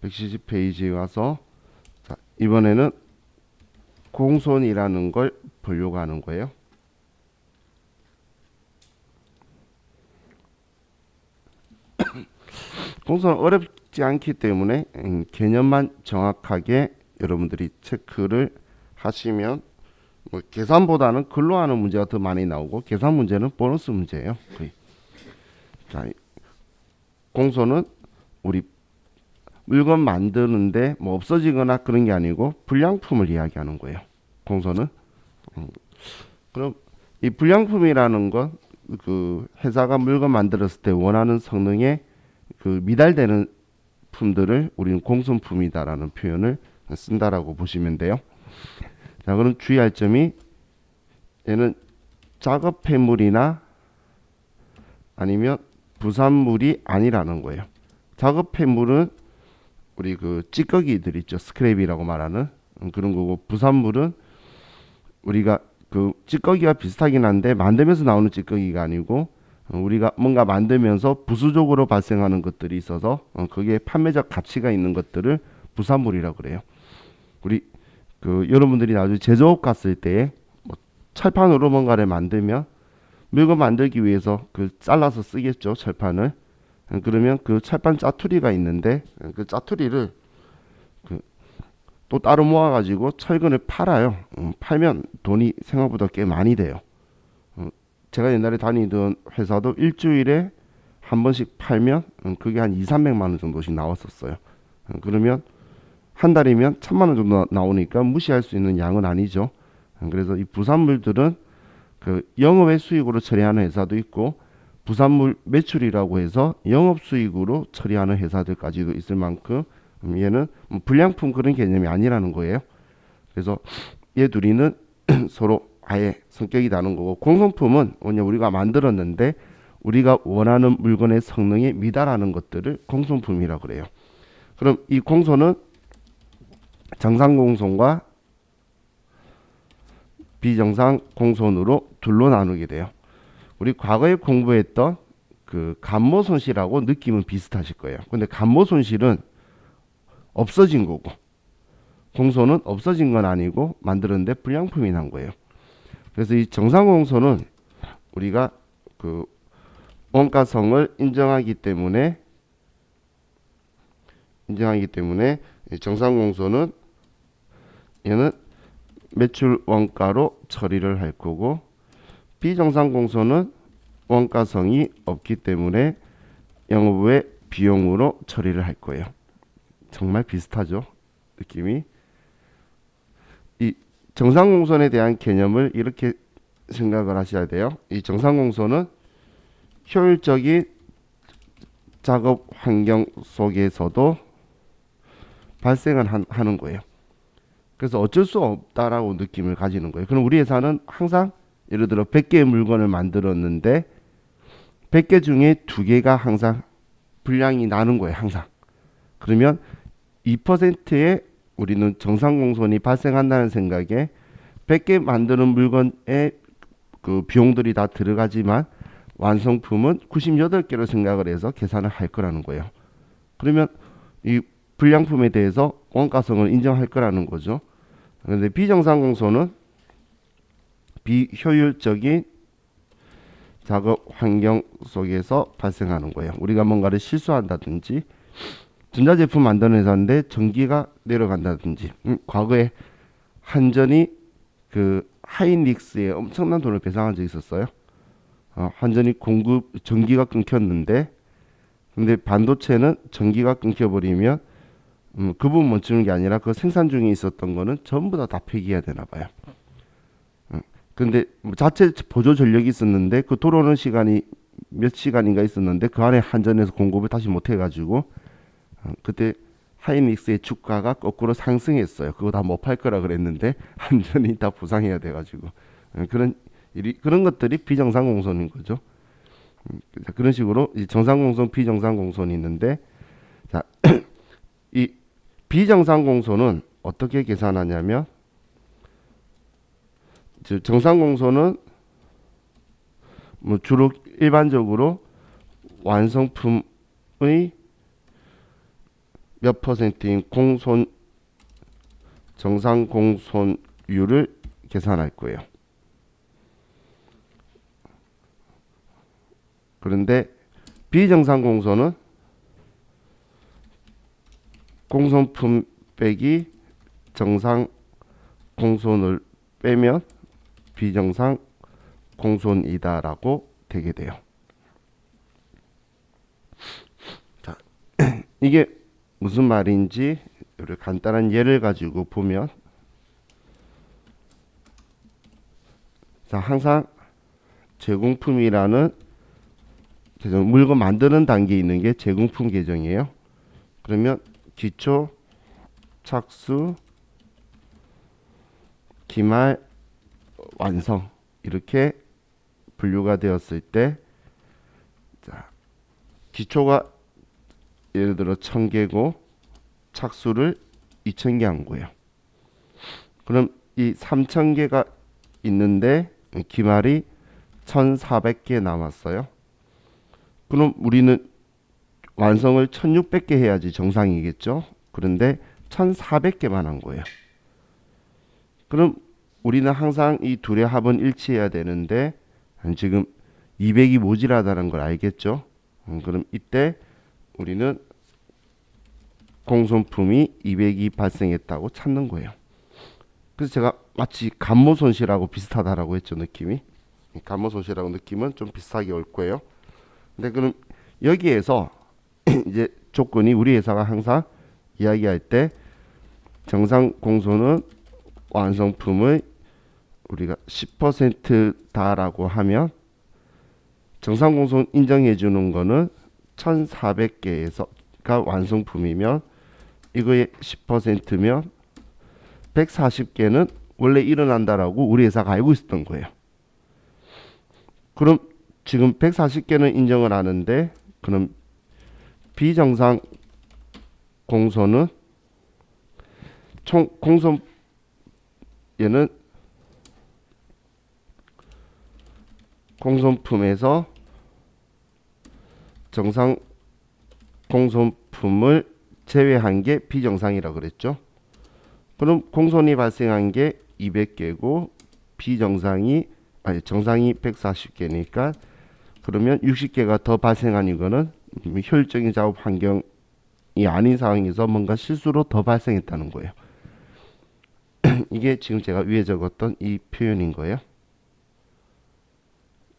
170페이지에 와서 자, 이번에는 공손이라는 걸 보려고 하는 거예요. 공손은 어렵지 않기 때문에 개념만 정확하게 여러분들이 체크를 하시면 뭐 계산보다는 글로 하는 문제가 더 많이 나오고 계산 문제는 보너스 문제예요. 거의. 자, 공손은 우리 물건 만드는데 뭐 없어지거나 그런 게 아니고 불량품을 이야기하는 거예요. 공손은. 그럼 이 불량품이라는 건 그 회사가 물건 만들었을 때 원하는 성능에 그 미달되는 품들을 우리는 공손품이다라는 표현을 쓴다라고 보시면 돼요. 자, 그럼 주의할 점이 얘는 작업 폐물이나 아니면 부산물이 아니라는 거예요. 작업 폐물은 우리 그 찌꺼기들 있죠. 스크랩이라고 말하는 그런 거고, 부산물은 우리가 그 찌꺼기와 비슷하긴 한데 만들면서 나오는 찌꺼기가 아니고 우리가 뭔가 만들면서 부수적으로 발생하는 것들이 있어서 거기에 판매적 가치가 있는 것들을 부산물이라고 그래요. 우리 그 여러분들이 나중에 제조업 갔을 때에 뭐 철판으로 뭔가를 만들면 물건 만들기 위해서 그 잘라서 쓰겠죠, 철판을. 그러면 그 철판 짜투리가 있는데 그 짜투리를 또 따로 모아가지고 철근을 팔아요. 팔면 돈이 생각보다 꽤 많이 돼요. 제가 옛날에 다니던 회사도 일주일에 한 번씩 팔면 그게 한 2, 300만 원 정도씩 나왔었어요. 그러면 한 달이면 1000만 원 정도 나오니까 무시할 수 있는 양은 아니죠. 그래서 이 부산물들은 그 영업의 수익으로 처리하는 회사도 있고 부산물 매출이라고 해서 영업 수익으로 처리하는 회사들까지도 있을 만큼 얘는 불량품 그런 개념이 아니라는 거예요. 그래서 얘 둘이는 서로 아예 성격이 다른 거고, 공산품은 뭐냐, 우리가 만들었는데 우리가 원하는 물건의 성능에 미달하는 것들을 공손품이라고 그래요. 그럼 이 공손은 정상 공손과 비정상 공손으로 둘로 나누게 돼요. 우리 과거에 공부했던 그 감모 손실하고 느낌은 비슷하실 거예요. 근데 감모 손실은 없어진 거고 공손은 없어진 건 아니고 만들었는데 불량품이 난 거예요. 그래서 이 정상 공손은 우리가 그 원가성을 인정하기 때문에 정상 공손은 얘는 매출 원가로 처리를 할 거고, 비정상 공손은 원가성이 없기 때문에 영업외 비용으로 처리를 할 거예요. 정말 비슷하죠, 느낌이. 이 정상공손에 대한 개념을 이렇게 생각을 하셔야 돼요. 이 정상공손은 효율적인 작업 환경 속에서도 발생을 하는 거예요. 그래서 어쩔 수 없다라고 느낌을 가지는 거예요. 그럼 우리 회사는 항상 예를 들어 100개의 물건을 만들었는데 100개 중에 2개가 항상 불량이 나는 거예요. 항상. 그러면 2%의 우리는 정상공손이 발생한다는 생각에 100개 만드는 물건에 그 비용들이 다 들어가지만 완성품은 98개로 생각을 해서 계산을 할 거라는 거예요. 그러면 이 불량품에 대해서 원가성을 인정할 거라는 거죠. 그런데 비정상공손은 비효율적인 작업 환경 속에서 발생하는 거예요. 우리가 뭔가를 실수한다든지, 전자제품 만드는 회사인데 전기가 내려간다든지, 과거에 한전이 그 하이닉스에 엄청난 돈을 배상한 적이 있었어요. 한전이 전기가 끊겼는데, 근데 반도체는 전기가 끊겨버리면 그 부분 멈추는 게 아니라 그 생산 중에 있었던 거는 전부 다 폐기해야 되나 봐요. 근데 자체 보조 전력이 있었는데 그 들어오는 시간이 몇 시간인가 있었는데 그 안에 한전에서 공급을 다시 못 해가지고 그때 하이닉스의 주가가 거꾸로 상승했어요. 그거 다 못 팔 거라 그랬는데 한전이 다 부상해야 돼가지고 그런 것들이 비정상 공손인 거죠. 그런 식으로 정상 공손, 비정상 공손이 있는데, 자, 이 비정상 공손은 어떻게 계산하냐면, 정상 공손은 뭐 주로 일반적으로 완성품의 몇 퍼센트인 공손 정상 공손율을 계산할 거예요. 그런데 비정상 공손은 공손품 빼기 정상 공손을 빼면 비정상 공손이다라고 되게 돼요. 자, 이게 무슨 말인지 간단한 예를 가지고 보면, 자, 항상 제공품이라는 계정, 물건 만드는 단계에 있는 게 제공품 계정이에요. 그러면 기초, 착수, 기말, 완성 이렇게 분류가 되었을 때, 자, 기초가 예를 들어 1000개고 착수를 2000개 한 거예요. 그럼 이 3000개가 있는데 기말이 1400개 남았어요. 그럼 우리는 완성을 1600개 해야지 정상이겠죠. 그런데 1400개만 한 거예요. 그럼 우리는 항상 이 둘의 합은 일치해야 되는데 지금 200이 모자라다는 걸 알겠죠. 그럼 이때 우리는 공손품이 200이 발생했다고 찾는 거예요. 그래서 제가 마치 감모손실하고 비슷하다라고 했죠. 느낌이. 감모손실하고 느낌은 좀 비슷하게 올 거예요. 근데 그럼 여기에서 이제 조건이, 우리 회사가 항상 이야기할 때 정상 공손은 완성품의 우리가 10%다라고 하면 정상 공손 인정해 주는 거는 1400개에서가 완성품이면 이거의 10%면 140개는 원래 일어난다라고 우리 회사가 알고 있었던 거예요. 그럼 지금 140개는 인정을 하는데, 그럼 비정상 공손은 총 공손 얘는 공손품에서 정상 공손품을 제외한 게 비정상이라고 그랬죠. 그럼 공손이 발생한 게 200개고 비정상이 정상이 140개니까 그러면 60개가 더 발생한 이거는 효율적인 작업 환경이 아닌 상황에서 뭔가 실수로 더 발생했다는 거예요. 이게 지금 제가 위에 적었던 이 표현인 거예요.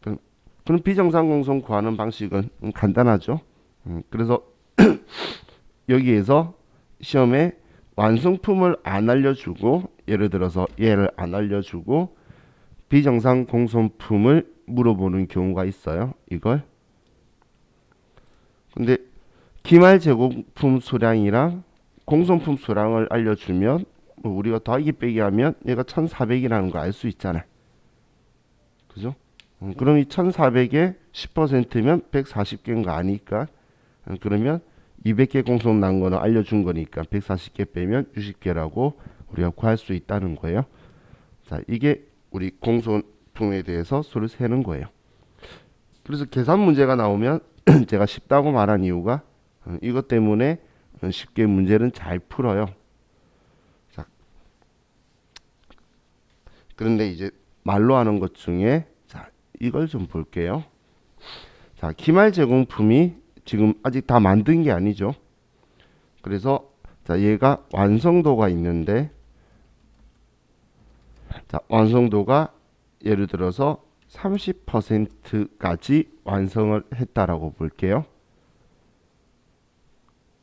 그럼 비정상 공손 구하는 방식은 간단하죠. 그래서 여기에서 시험에 완성품을 안 알려주고, 예를 들어서 얘를 안 알려주고 비정상 공손품을 물어보는 경우가 있어요. 이걸. 근데 기말 제공품 수량이랑 공손품 수량을 알려주면 우리가 더하기 빼기 하면 얘가 1400이라는 거 알 수 있잖아요. 그죠? 그럼 이 1400에 10%면 140개인 거 아니까, 그러면 200개 공손 난 거는 알려준 거니까 140개 빼면 60개라고 우리가 구할 수 있다는 거예요. 자, 이게 우리 공손품에 대해서 수를 세는 거예요. 그래서 계산 문제가 나오면 제가 쉽다고 말한 이유가 이것 때문에 쉽게 문제는 잘 풀어요. 자, 그런데 이제 말로 하는 것 중에, 자, 이걸 좀 볼게요. 자, 기말 제공품이 지금 아직 다 만든 게 아니죠. 그래서 자, 얘가 완성도가 있는데, 자, 완성도가 예를 들어서 30%까지 완성을 했다라고 볼게요.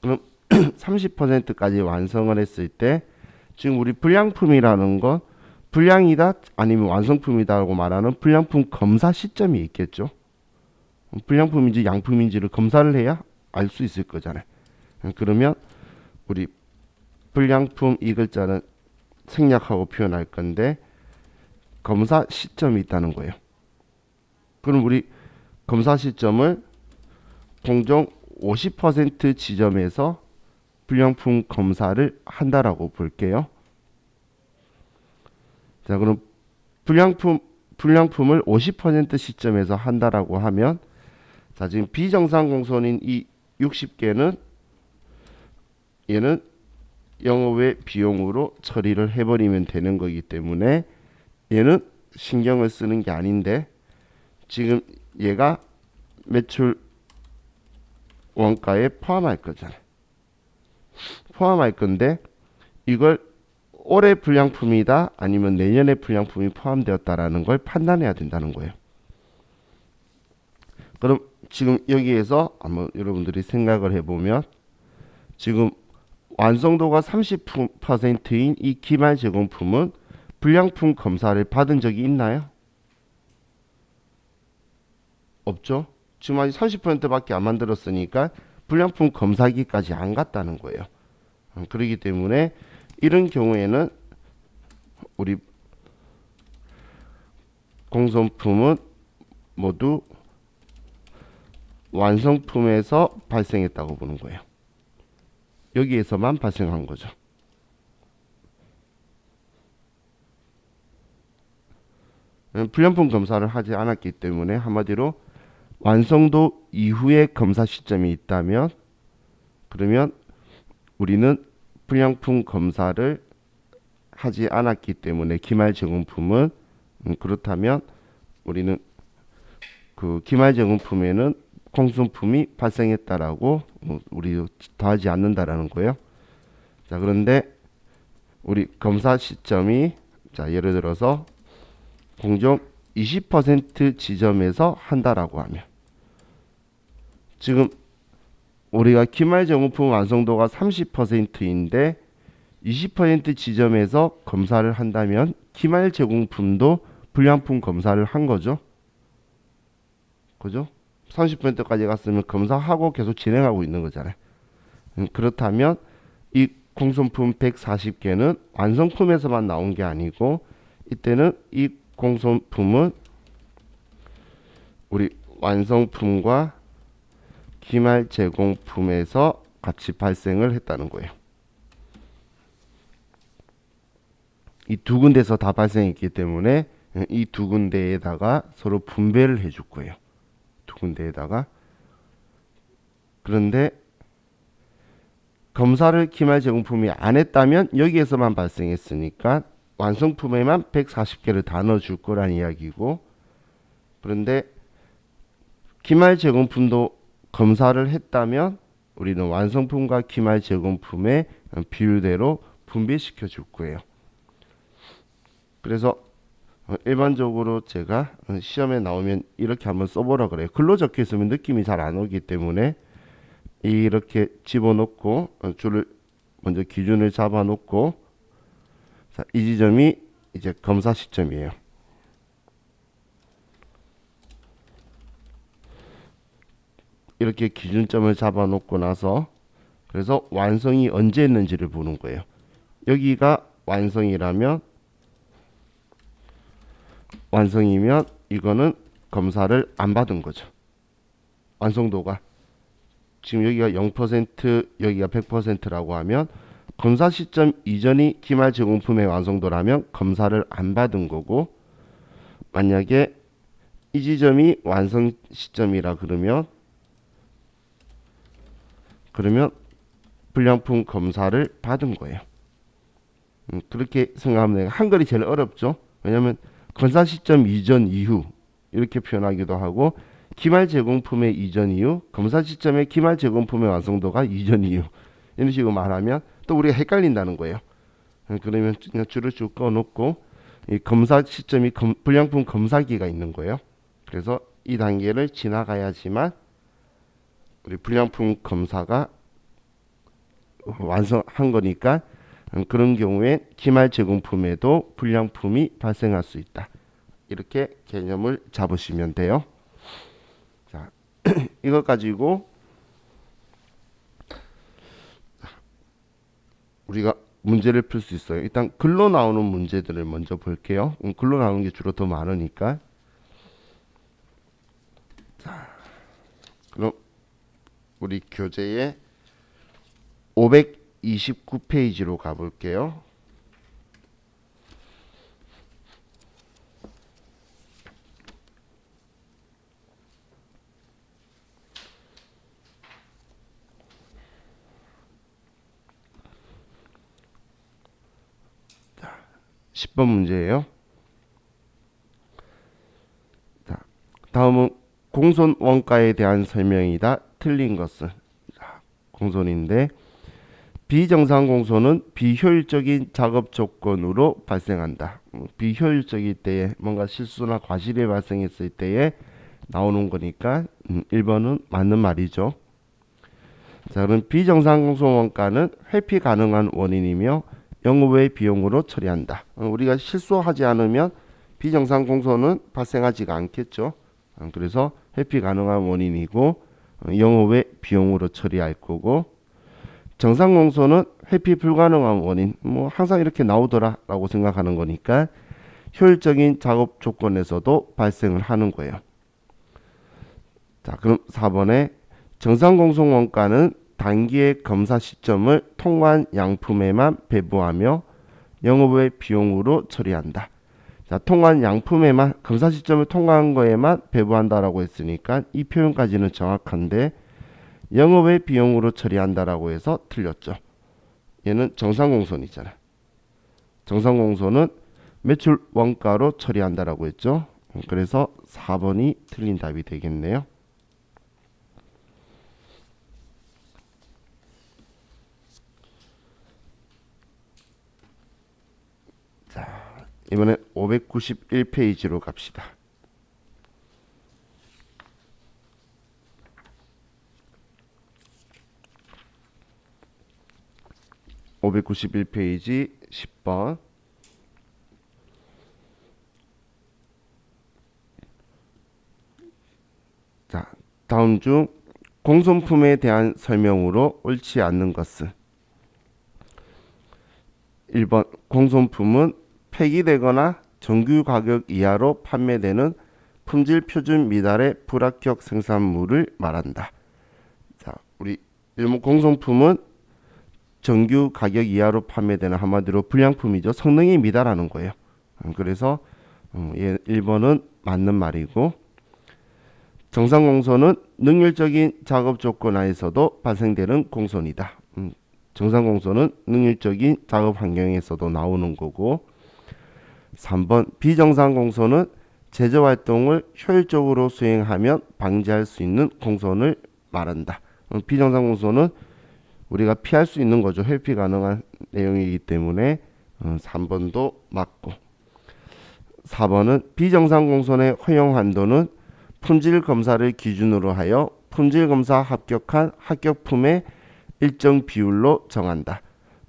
그럼 30%까지 완성을 했을 때 지금 우리 불량품이라는 건 불량이다 아니면 완성품이다라고 말하는 불량품 검사 시점이 있겠죠. 불량품인지 양품인지를 검사를 해야 알 수 있을 거잖아요. 그러면 우리 불량품 이 글자는 생략하고 표현할 건데 검사 시점이 있다는 거예요. 그럼 우리 검사 시점을 공정 50% 지점에서 불량품 검사를 한다라고 볼게요. 자, 그럼 불량품을 50% 시점에서 한다라고 하면, 자, 지금 비정상 공손인 이 60개는 얘는 영업의 비용으로 처리를 해버리면 되는 거기 때문에 얘는 신경을 쓰는 게 아닌데 지금 얘가 매출 원가에 포함할 거잖아요. 포함할 건데 이걸 올해 불량품이다 아니면 내년에 불량품이 포함되었다라는 걸 판단해야 된다는 거예요. 그럼 지금 여기에서 한번 여러분들이 생각을 해보면 지금 완성도가 30%인 이 기말 제공품은 불량품 검사를 받은 적이 있나요? 없죠. 지금 아직 30%밖에 안 만들었으니까 불량품 검사기까지 안 갔다는 거예요. 그렇기 때문에 이런 경우에는 우리 공산품은 모두 완성품에서 발생했다고 보는 거예요. 여기에서만 발생한 거죠. 불량품 검사를 하지 않았기 때문에 한마디로 완성도 이후에 검사 시점이 있다면 그러면 우리는 불량품 검사를 하지 않았기 때문에 기말 제공품은 그렇다면 우리는 그 기말 제공품에는 공순품이 발생했다라고 우리 더하지 않는다라는 거예요. 자, 그런데 우리 검사 시점이 자, 예를 들어서 공정 20% 지점에서 한다라고 하면 지금 우리가 기말 제공품 완성도가 30%인데 20% 지점에서 검사를 한다면 기말 제공품도 불량품 검사를 한 거죠. 그죠? 30%까지 갔으면 검사하고 계속 진행하고 있는 거잖아요. 그렇다면 이 공손품 140개는 완성품에서만 나온 게 아니고 이때는 이 공손품은 우리 완성품과 기말 제공품에서 같이 발생을 했다는 거예요. 이 두 군데에서 다 발생했기 때문에 이 두 군데에다가 서로 분배를 해줄 거예요. 두 군데에다가. 그런데 검사를 기말 제공품이 안 했다면 여기에서만 발생했으니까 완성품에만 140개를 다 넣어줄 거란 이야기고 그런데 기말 제공품도 검사를 했다면 우리는 완성품과 기말 제공품의 비율대로 분배시켜 줄 거예요. 그래서 일반적으로 제가 시험에 나오면 이렇게 한번 써보라 그래요. 글로 적혀 있으면 느낌이 잘 안 오기 때문에 이렇게 집어넣고 줄을 먼저 기준을 잡아 놓고 자, 이 지점이 이제 검사 시점이에요. 이렇게 기준점을 잡아 놓고 나서 그래서 완성이 언제 했는지를 보는 거예요. 여기가 완성이라면 완성이면 이거는 검사를 안 받은 거죠. 완성도가 지금 여기가 0% 여기가 100%라고 하면 검사 시점 이전이 기말 제공품의 완성도라면 검사를 안 받은 거고 만약에 이 지점이 완성 시점이라 그러면 불량품 검사를 받은 거예요. 그렇게 생각하면 돼요. 한글이 제일 어렵죠. 왜냐하면 검사 시점 이전 이후 이렇게 표현하기도 하고 기말 제공품의 이전 이후 검사 시점의 기말 제공품의 완성도가 이전 이후 이런 식으로 말하면 또 우리가 헷갈린다는 거예요. 그러면 그냥 줄을 쭉 꺼놓고 이 검사 시점이 불량품 검사기가 있는 거예요. 그래서 이 단계를 지나가야지만 우리 불량품 검사가 완성한 거니까 그런 경우에 기말 제공품에도 불량품이 발생할 수 있다. 이렇게 개념을 잡으시면 돼요. 자, 이것 가지고 우리가 문제를 풀 수 있어요. 일단 글로 나오는 문제들을 먼저 볼게요. 글로 나오는 게 주로 더 많으니까. 자, 그럼 우리 교재에 529페이지로 가볼게요. 10번 문제예요. 자, 다음은 공손 원가에 대한 설명이다. 틀린 것은, 자, 공손인데 비정상 공손은 비효율적인 작업 조건으로 발생한다. 비효율적일 때에 뭔가 실수나 과실이 발생했을 때에 나오는 거니까 1번은 맞는 말이죠. 자, 그럼 비정상 공손 원가는 회피 가능한 원인이며 영업외 비용으로 처리한다. 우리가 실수하지 않으면 비정상 공손은 발생하지가 않겠죠. 그래서 회피 가능한 원인이고 영업외 비용으로 처리할 거고, 정상 공손은 회피 불가능한 원인, 뭐 항상 이렇게 나오더라라고 생각하는 거니까 효율적인 작업 조건에서도 발생을 하는 거예요. 자, 그럼 4번에 정상 공손 원가는 단기의 검사 시점을 통과한 양품에만 배부하며 영업외 비용으로 처리한다. 자, 통과한 양품에만, 검사 시점을 통과한 거에만 배부한다라고 했으니까 이 표현까지는 정확한데 영업외 비용으로 처리한다라고 해서 틀렸죠. 얘는 정상공손이잖아. 정상공손은 매출 원가로 처리한다라고 했죠. 그래서 4번이 틀린 답이 되겠네요. 자, 이번에 591페이지로 갑시다. 591페이지 10번. 자, 다음 중 공손품에 대한 설명으로 옳지 않는 것은 1번 공손품은 폐기되거나 정규 가격 이하로 판매되는 품질 표준 미달의 불합격 생산물을 말한다. 자, 우리 일본 공손품은 정규 가격 이하로 판매되는, 한마디로 불량품이죠. 성능이 미달하는 거예요. 그래서 1번은 맞는 말이고, 정상 공손은 능률적인 작업 조건 하에서도 발생되는 공손이다. 정상 공손은 능률적인 작업 환경에서도 나오는 거고, 3번 비정상 공손은 제조 활동을 효율적으로 수행하면 방지할 수 있는 공손을 말한다. 비정상 공손은 우리가 피할 수 있는 거죠. 회피 가능한 내용이기 때문에 3번도 맞고, 4번은 비정상 공손의 허용 한도는 품질 검사를 기준으로 하여 품질 검사 합격한 합격품의 일정 비율로 정한다.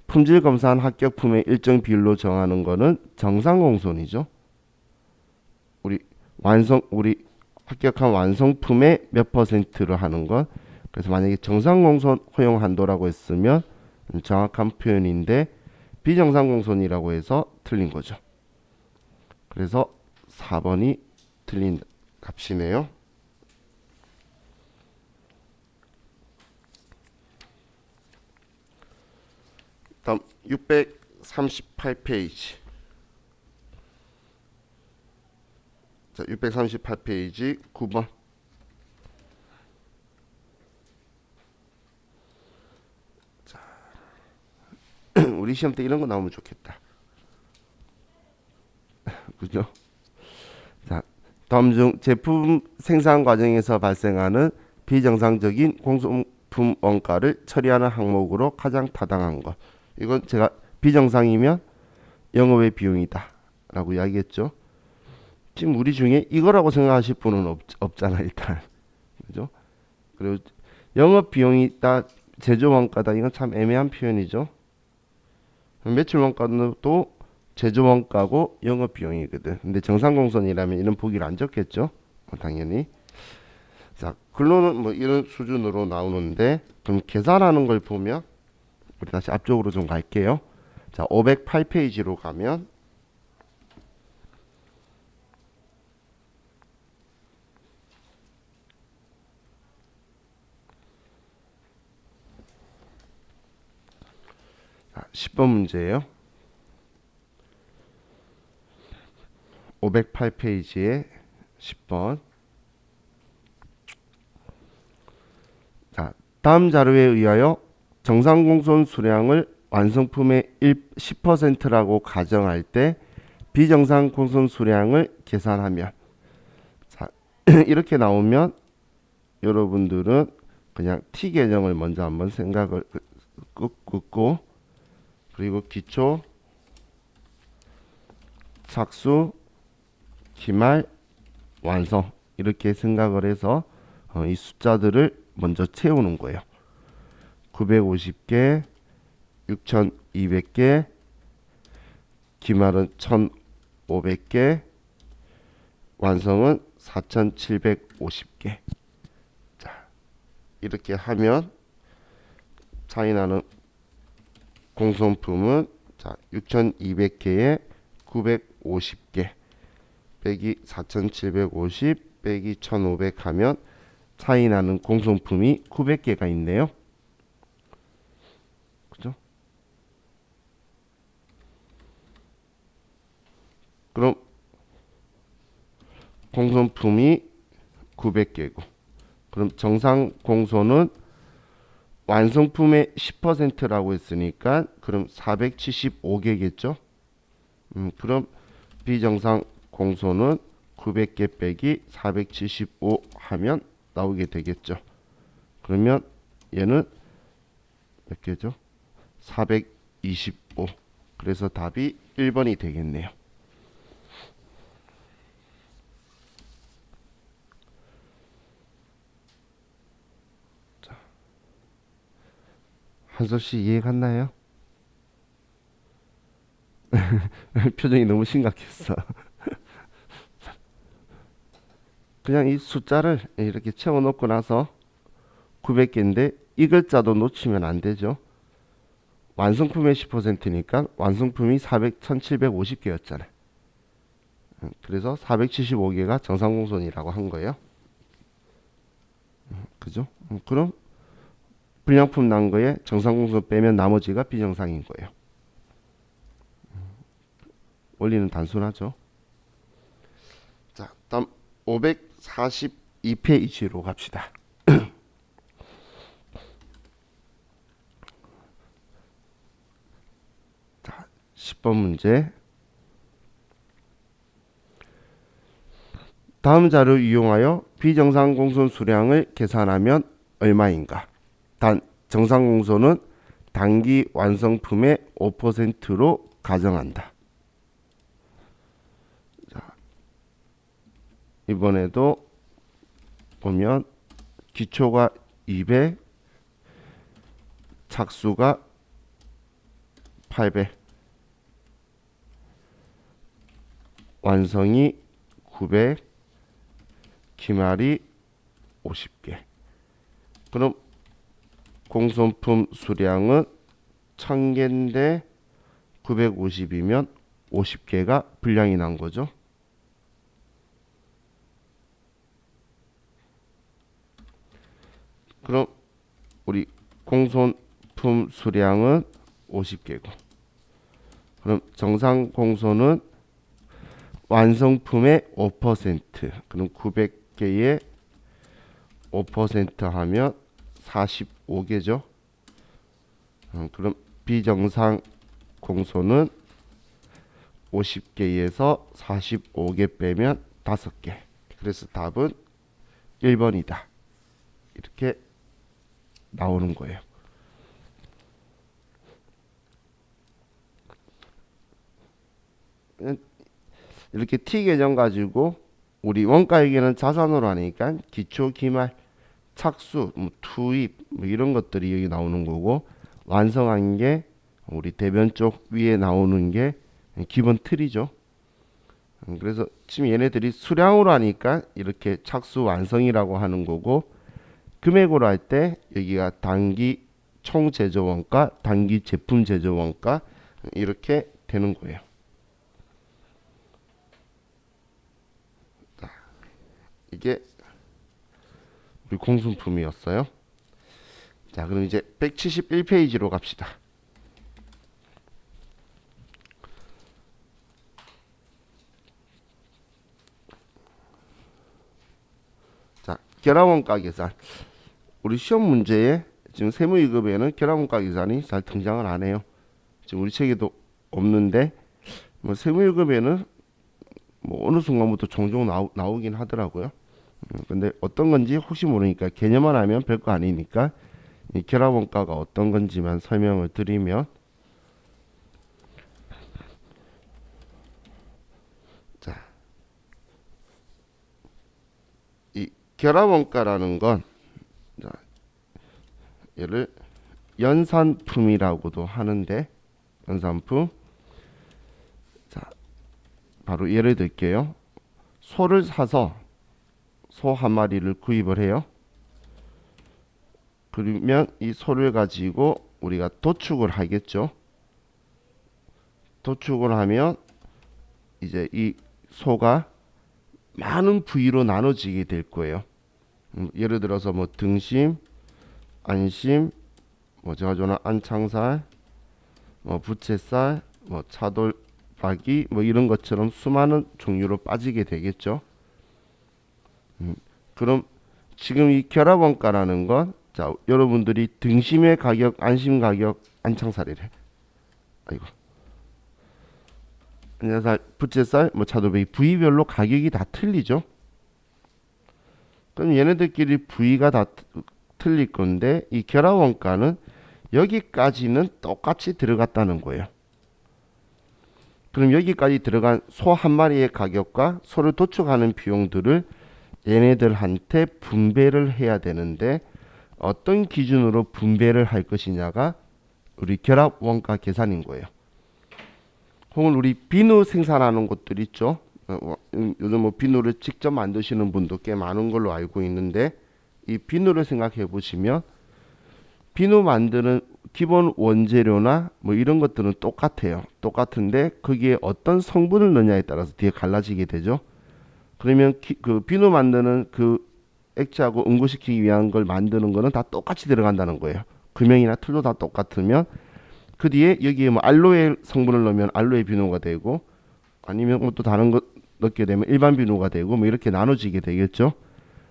품질 검사한 합격품의 일정 비율로 정하는 거는 정상 공손이죠. 우리 합격한 완성품의 몇 퍼센트를 하는 것. 그래서 만약에 정상 공손 허용 한도라고 했으면 정확한 표현인데 비정상 공손이라고 해서 틀린 거죠. 그래서 4번이 틀린 값이네요. 다음 638페이지. 자, 638페이지 9번. 자, 우리 시험 때 이런 거 나오면 좋겠다. 그죠? 자, 다음 중 제품 생산 과정에서 발생하는 비정상적인 공소품 원가를 처리하는 항목으로 가장 타당한 것. 이건 제가 비정상이면 영업외 비용이다 라고 이야기했죠. 지금 우리 중에 이거라고 생각하실 분은 없잖아 일단. 그죠? 그리고 영업 비용이 있다, 제조 원가다, 이건 참 애매한 표현이죠. 매출 원가는 또 제조 원가고 영업 비용이거든. 근데 정상 공손이라면 이런 보기를 안 적겠죠. 당연히. 자, 근로는 뭐 이런 수준으로 나오는데, 그럼 계산하는 걸 보면 우리 다시 앞쪽으로 좀 갈게요. 자, 508페이지로 가면 자, 10번 문제예요. 508페이지에 10번. 자, 다음 자료에 의하여 정상 공손 수량을 완성품의 10%라고 가정할 때 비정상 공손 수량을 계산하면 자, 이렇게 나오면 여러분들은 그냥 T 계정을 먼저 한번 생각을 긋고 그리고 기초, 착수, 기말, 완성 이렇게 생각을 해서 이 숫자들을 먼저 채우는 거예요. 950개, 6200개, 기말은 1500개, 완성은 4750개. 자, 이렇게 하면 차이나는 공손품은 자, 6200개에 950개 빼기 4750 빼기 1500 하면 차이나는 공손품이 900개가 있네요. 그죠? 그럼 공손품이 900개고 그럼 정상 공손은 완성품의 10%라고 했으니까 그럼 475개겠죠? 그럼 비정상 공손은 900개 빼기 475 하면 나오게 되겠죠. 그러면 얘는 몇 개죠? 425. 그래서 답이 1번이 되겠네요. 자, 한솔씨 이해 갔나요? 표정이 너무 심각했어. 그냥 이 숫자를 이렇게 채워 놓고 나서 900개인데 이 글자도 놓치면 안 되죠. 완성품의 10%니까 완성품이 1750개였잖아요. 그래서 475개가 정상공손이라고 한 거예요. 그죠? 그럼 불량품 난 거에 정상공손 빼면 나머지가 비정상인 거예요. 원리는 단순하죠. 자, 다음 542페이지로 갑시다. 자, 10번 문제. 다음 자료를 이용하여 비정상 공손 수량을 계산하면 얼마인가? 단 정상 공손은 단기 완성품의 5%로 가정한다. 자, 이번에도 보면 기초가 200, 착수가 800, 완성이 900, 기말이 50개. 그럼 공손품 수량은 1000개인데 950이면 50개가 불량이 난 거죠. 그럼 우리 공손품 수량은 50개고 그럼 정상 공손은 완성품의 5% 그럼 900개의 5% 하면 45개죠. 그럼 비정상 공손은 50개에서 45개 빼면 5개. 그래서 답은 1번이다. 이렇게 나오는 거예요. 이렇게 T 계정 가지고 우리 원가에게는 자산으로 하니까 기초, 기말, 착수, 투입 이런 것들이 여기 나오는 거고 완성한 게 우리 대변 쪽 위에 나오는 게 기본 틀이죠. 그래서 지금 얘네들이 수량으로 하니까 이렇게 착수 완성이라고 하는 거고 금액으로 할 때 여기가 단기 총 제조 원가, 단기 제품 제조 원가 이렇게 되는 거예요. 자, 이게 우리 공순품이었어요. 자, 그럼 이제 171페이지로 갑시다. 자, 결합원가 계산. 우리 시험 문제에 지금 세무위급에는 결합원가 계산이 잘 등장을 안 해요. 지금 우리 책에도 없는데 뭐 세무일급에는 뭐 어느 순간부터 종종 나오긴 하더라고요. 근데 어떤 건지 혹시 모르니까 개념만 알면 별거 아니니까 이 결합원가가 어떤 건지만 설명을 드리면, 자, 이 결합원가라는 건, 자, 얘를 연산품이라고도 하는데, 연산품. 자, 바로 예를 들게요. 소를 사서 소 한 마리를 구입을 해요. 그러면 이 소를 가지고 우리가 도축을 하겠죠. 도축을 하면 이제 이 소가 많은 부위로 나눠지게 될 거예요. 예를 들어서 뭐 등심, 안심, 뭐 제가 좋아하는 안창살, 뭐 부채살, 뭐 차돌박이, 뭐 이런 것처럼 수많은 종류로 빠지게 되겠죠. 그럼 지금 이 결합원가라는 건, 자, 여러분들이 등심의 가격, 안심 가격, 안창살이래. 아이고. 안창살, 부채살, 뭐 차돌박이 부위별로 가격이 다 틀리죠. 그럼 얘네들끼리 부위가 다 틀릴 건데 이 결합원가는 여기까지는 똑같이 들어갔다는 거예요. 그럼 여기까지 들어간 소 한 마리의 가격과 소를 도축하는 비용들을 얘네들한테 분배를 해야 되는데 어떤 기준으로 분배를 할 것이냐가 우리 결합원가 계산인 거예요. 혹은 우리 비누 생산하는 곳들 있죠. 요즘 뭐 비누를 직접 만드시는 분도 꽤 많은 걸로 알고 있는데 이 비누를 생각해 보시면 비누 만드는 기본 원재료나 뭐 이런 것들은 똑같아요. 똑같은데 거기에 어떤 성분을 넣냐에 따라서 뒤에 갈라지게 되죠. 그러면 그 비누 만드는 그 액체하고 응고시키기 위한 걸 만드는 거는 다 똑같이 들어간다는 거예요. 금형이나 틀도 다 똑같으면 그 뒤에 여기에 뭐 알로에 성분을 넣으면 알로에 비누가 되고 아니면 뭐 또 다른 것 넣게 되면 일반 비누가 되고 뭐 이렇게 나눠지게 되겠죠.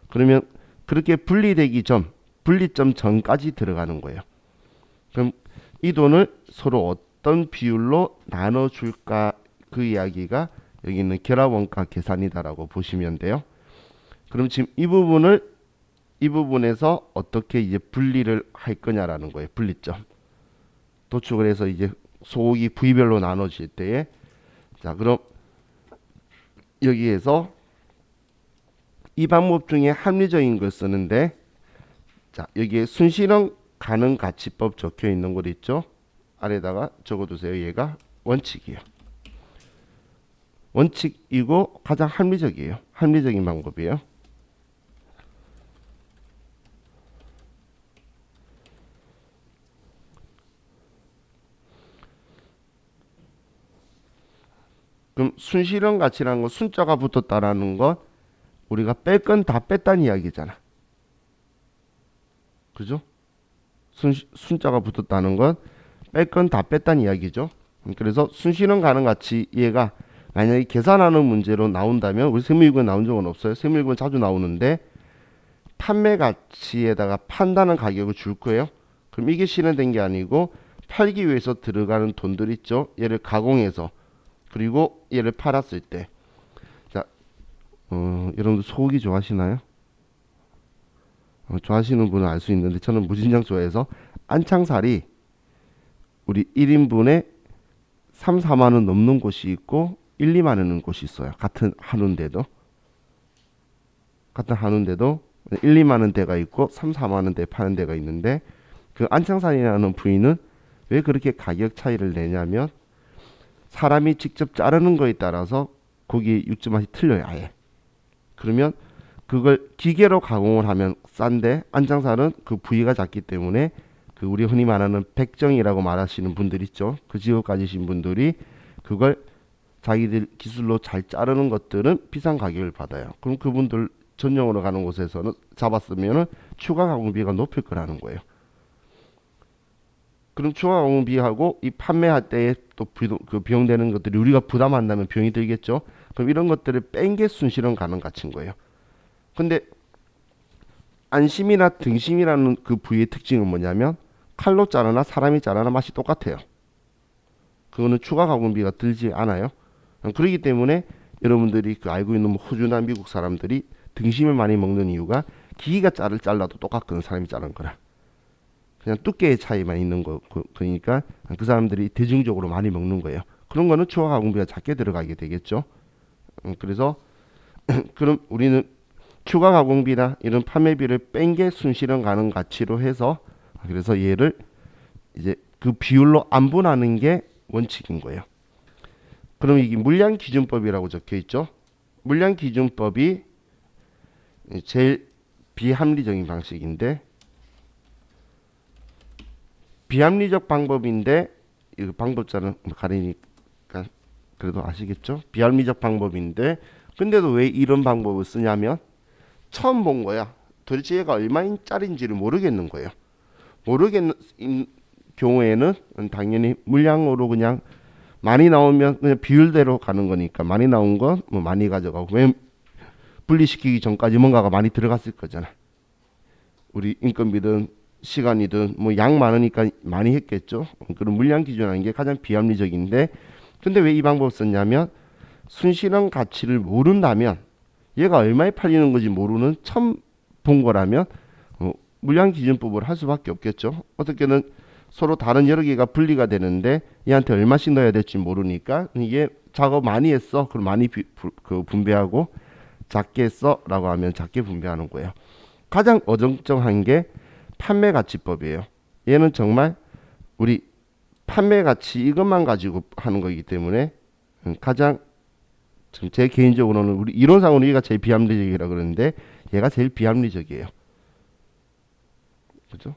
그러면 그렇게 분리되기 전, 분리점 전까지 들어가는 거예요. 그럼 이 돈을 서로 어떤 비율로 나눠줄까 그 이야기가 여기 있는 결합원가 계산이다라고 보시면 돼요. 그럼 지금 이 부분에서 어떻게 이제 분리를 할 거냐라는 거예요. 분리점. 도축을 해서 이제 소고기 부위별로 나눠질 때에 자 그럼 여기에서 이 방법 중에 합리적인 걸 쓰는데 자 여기에 순실현 가능 가치법 적혀 있는 거 있죠. 아래다가 적어두세요. 얘가 원칙이에요. 원칙이고 가장 합리적이에요. 합리적인 방법이에요. 그럼 순실현 가치라는 건 순자가 붙었다라는 건 우리가 뺄 건 다 뺐다는 이야기잖아. 그죠? 순자가 붙었다는 건 뺄 건 다 뺐다는 이야기죠. 그래서 순실현 가능 가치 얘가 만약에 계산하는 문제로 나온다면 우리 세무일권에 나온 적은 없어요. 세무일권 자주 나오는데 판매 가치에다가 판다는 가격을 줄 거예요. 그럼 이게 실현된 게 아니고 팔기 위해서 들어가는 돈들 있죠. 얘를 가공해서 그리고 얘를 팔았을 때 자, 여러분들 소고기 좋아하시나요? 좋아하시는 분은 알 수 있는데 저는 무진장 좋아해서 안창살이 우리 1인분에 3, 4만 원 넘는 곳이 있고 1, 2만 원은 곳이 있어요. 같은 한우인데도 1, 2만 원대가 있고 3, 4만 원대 파는 데가 있는데 그 안창살이라는 부위는 왜 그렇게 가격 차이를 내냐면 사람이 직접 자르는 거에 따라서 고기 육즙 맛이 틀려요. 아예. 그러면 그걸 기계로 가공을 하면 싼데 안창살은 그 부위가 작기 때문에 그 우리 흔히 말하는 백정이라고 말하시는 분들 있죠. 그 직업 가지신 분들이 그걸 자기들 기술로 잘 자르는 것들은 비싼 가격을 받아요. 그럼 그분들 전용으로 가는 곳에서는 잡았으면은 추가 가공비가 높을 거라는 거예요. 그럼 추가 가공비하고 이 판매할 때에 또 그 비용 되는 것들이 우리가 부담한다면 비용이 들겠죠. 그럼 이런 것들을 뺀 게 순실현 가능 가치인 거예요. 근데 안심이나 등심이라는 그 부위의 특징은 뭐냐면 칼로 자르나 사람이 자르나 맛이 똑같아요. 그거는 추가 가공비가 들지 않아요. 그렇기 때문에 여러분들이 그 알고 있는 뭐 호주나 미국 사람들이 등심을 많이 먹는 이유가 기계가 짤을 잘라도 똑같거든. 사람이 자른 거랑 그냥 두께의 차이만 있는 거 그러니까 그 사람들이 대중적으로 많이 먹는 거예요. 그런 거는 추가 가공비가 작게 들어가게 되겠죠. 그래서 그럼 우리는 추가 가공비나 이런 판매비를 뺀 게 순실현 가능 가치로 해서 그래서 얘를 이제 그 비율로 안분하는 게 원칙인 거예요. 그럼 이게 물량기준법이라고 적혀 있죠. 물량기준법이 제일 비합리적인 방식인데 비합리적 방법인데 이 방법자는 가리니까 그래도 아시겠죠? 비합리적 방법인데 근데도 왜 이런 방법을 쓰냐면 처음 본 거야. 도대체 얘가 얼마짜리인지를 모르겠는 거예요. 모르겠는 경우에는 당연히 물량으로 그냥 많이 나오면 그냥 비율대로 가는 거니까 많이 나온 건 뭐 많이 가져가고 왜 분리시키기 전까지 뭔가가 많이 들어갔을 거잖아. 우리 인건비든 시간이든 뭐 양 많으니까 많이 했겠죠. 그런 물량 기준하는 게 가장 비합리적인데 근데 왜 이 방법 썼냐면 순실현 가치를 모른다면 얘가 얼마에 팔리는 건지 모르는 처음 본 거라면 물량 기준법을 할 수밖에 없겠죠. 어떻게든 서로 다른 여러 개가 분리가 되는데 얘한테 얼마씩 넣어야 될지 모르니까 이게 작업 많이 했어. 그럼 많이 분배하고 작게 했어라고 하면 작게 분배하는 거예요. 가장 어정쩡한 게 판매가치법이에요. 얘는 정말 우리 판매가치 이것만 가지고 하는 거기 때문에 가장 지금 제 개인적으로는 우리 이론상으로 얘가 제일 비합리적이라 그러는데 얘가 제일 비합리적이에요. 그죠?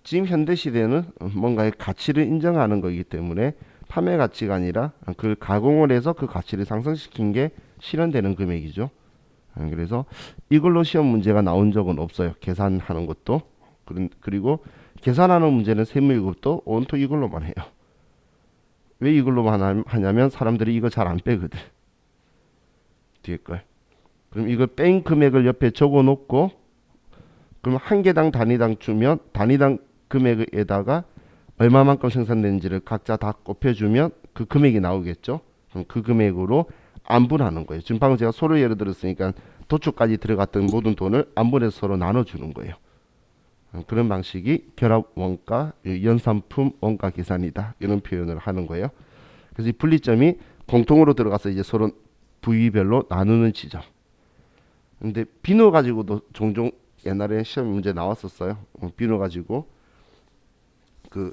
지금 현대 시대는 뭔가의 가치를 인정하는 거기 때문에 판매 가치가 아니라 그 가공을 해서 그 가치를 상승시킨 게 실현되는 금액이죠. 그래서 이걸로 시험 문제가 나온 적은 없어요. 계산하는 것도 그리고 계산하는 문제는 세무이것도 온통 이걸로만 해요. 왜 이걸로만 하냐면 사람들이 이거 잘 안 빼거든. 뒤에 걸. 그럼 이걸 뺀 금액을 옆에 적어 놓고 그럼 한 개당 단위당 주면 단위당 금액에다가 얼마만큼 생산되는지를 각자 다 곱해주면 그 금액이 나오겠죠. 그럼 그 금액으로 안분하는 거예요. 지금 방금 제가 소를 예를 들었으니까 도축까지 들어갔던 모든 돈을 안분해서 서로 나눠주는 거예요. 그런 방식이 결합 원가, 연산품 원가 계산이다. 이런 표현을 하는 거예요. 그래서 이 분리점이 공통으로 들어가서 이제 서로 부위별로 나누는 지점. 근데 비누 가지고도 종종 옛날에 시험 문제 나왔었어요. 비누 가지고 그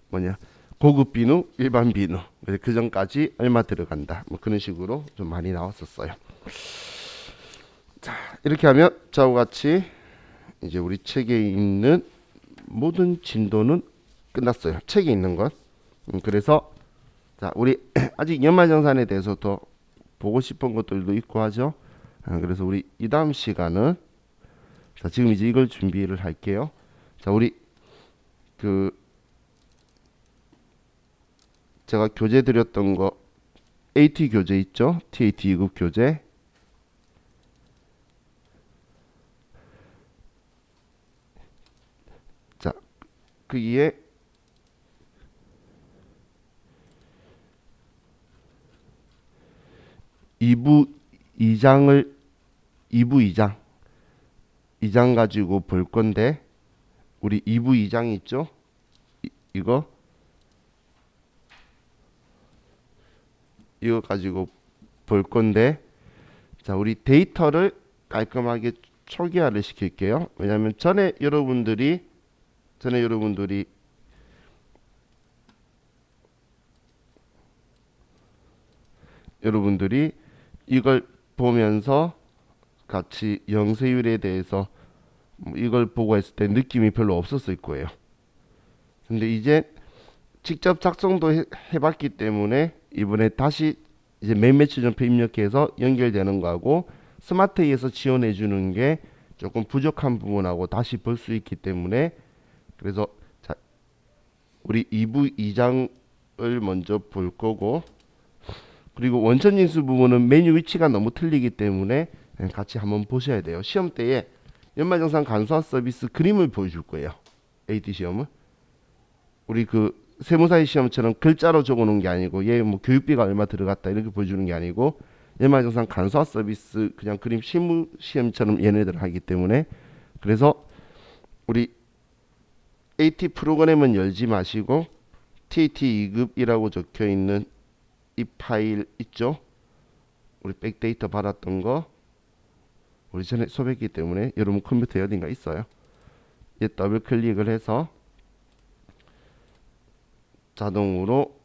뭐냐 고급 비누, 일반 비누 그 전까지 얼마 들어간다. 뭐 그런 식으로 좀 많이 나왔었어요. 자 이렇게 하면 저와 같이 이제 우리 책에 있는 모든 진도는 끝났어요. 책에 있는 것. 그래서 자 우리 아직 연말정산에 대해서 더 보고 싶은 것들도 있고 하죠. 그래서 우리 이 다음 시간은 자 지금 이제 이걸 준비를 할게요. 자 우리 그 제가 교재 드렸던 거 AT 교재 있죠? TAT 2급 교재. 자 그 위에 2부 2장을 2부 2장 가지고 볼 건데 우리 2부 2장 있죠? 이거 가지고 볼 건데 자 우리 데이터를 깔끔하게 초기화를 시킬게요. 왜냐하면 전에 여러분들이 이걸 보면서 같이 영세율에 대해서 이걸 보고 했을 때 느낌이 별로 없었을 거예요. 근데 이제 직접 작성도 해봤기 때문에 이번에 다시 이제 맨 매출 점표 입력해서 연결되는 거하고 스마트에서 지원해 주는 게 조금 부족한 부분하고 다시 볼 수 있기 때문에 그래서 자 우리 2부 2장을 먼저 볼 거고 그리고 원천징수 부분은 메뉴 위치가 너무 틀리기 때문에 같이 한번 보셔야 돼요. 시험 때에 연말정산 간소화 서비스 그림을 보여줄 거예요. AT 시험은 우리 그 세무사의 시험처럼 글자로 적어놓은 게 아니고 얘 뭐 교육비가 얼마 들어갔다 이렇게 보여주는 게 아니고 연말정산 간소화 서비스 그냥 그림 실무 시험처럼 얘네들 하기 때문에 그래서 우리 AT 프로그램은 열지 마시고 TT 2급이라고 적혀 있는 이 파일 있죠? 우리 백데이터 받았던 거 우리 전에 수업했기 때문에 여러분 컴퓨터에 어딘가 있어요. 얘 더블 클릭을 해서 자동으로